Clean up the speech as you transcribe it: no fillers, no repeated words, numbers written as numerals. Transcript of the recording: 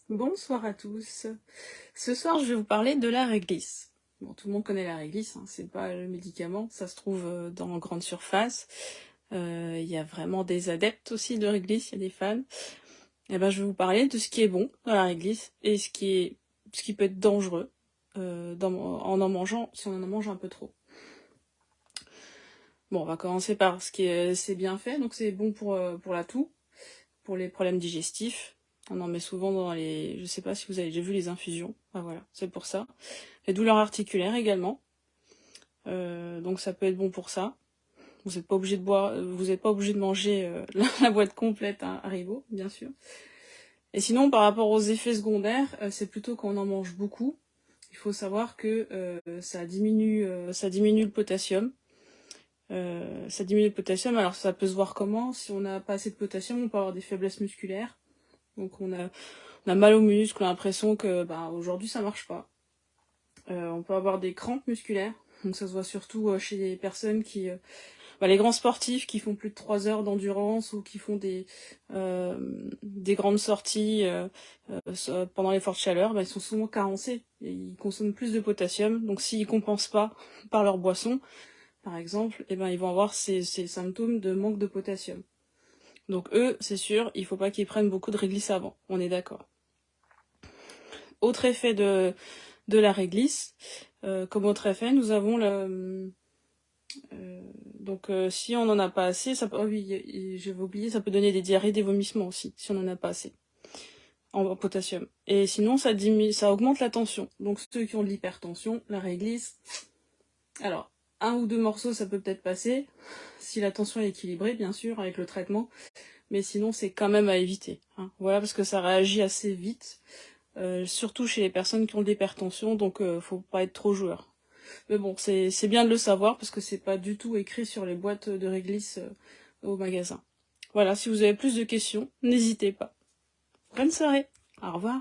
Bonsoir à tous. Ce soir, je vais vous parler de la réglisse. Bon, tout le monde connaît la réglisse, hein, c'est pas le médicament, ça se trouve dans grande surface. Il y a vraiment des adeptes aussi de réglisse, il y a des fans. Et ben, je vais vous parler de ce qui est bon dans la réglisse et ce qui peut être dangereux en mangeant, si on en mange un peu trop. Bon, on va commencer par ce qui est, c'est bien fait, donc c'est bon pour la toux, pour les problèmes digestifs. On en met souvent dans les... Je sais pas si vous avez déjà vu les infusions. Ah voilà, c'est pour ça. Les douleurs articulaires également. Donc ça peut être bon pour ça. Vous n'êtes pas obligé de boire, vous n'êtes pas obligé de manger la boîte complète à Haribo, bien sûr. Et sinon, par rapport aux effets secondaires, c'est plutôt quand on en mange beaucoup. Il faut savoir que ça diminue le potassium. Ça diminue le potassium. Alors ça peut se voir comment? Si on n'a pas assez de potassium, on peut avoir des faiblesses musculaires. Donc on a mal aux muscles, on a l'impression que aujourd'hui ça marche pas. On peut avoir des crampes musculaires. Donc ça se voit surtout chez les personnes qui... les grands sportifs qui font plus de 3 heures d'endurance ou qui font des grandes sorties pendant les fortes chaleurs, ils sont souvent carencés. Et ils consomment plus de potassium. Donc s'ils compensent pas par leur boisson, par exemple, ils vont avoir ces symptômes de manque de potassium. Donc eux, c'est sûr, il faut pas qu'ils prennent beaucoup de réglisse avant. On est d'accord. Autre effet de la réglisse, comme autre effet, nous avons si on n'en a pas assez, ça peut... Oh oui, j'avais oublié, ça peut donner des diarrhées, des vomissements aussi, si on n'en a pas assez en potassium. Et sinon, ça augmente la tension. Donc ceux qui ont de l'hypertension, la réglisse, alors, 1 ou 2 morceaux, ça peut peut-être passer, si la tension est équilibrée, bien sûr, avec le traitement, mais sinon, c'est quand même à éviter. Hein. Voilà, parce que ça réagit assez vite, surtout chez les personnes qui ont de l'hypertension, donc faut pas être trop joueur. Mais bon, c'est bien de le savoir parce que c'est pas du tout écrit sur les boîtes de réglisse au magasin. Voilà, si vous avez plus de questions, n'hésitez pas. Bonne soirée, au revoir.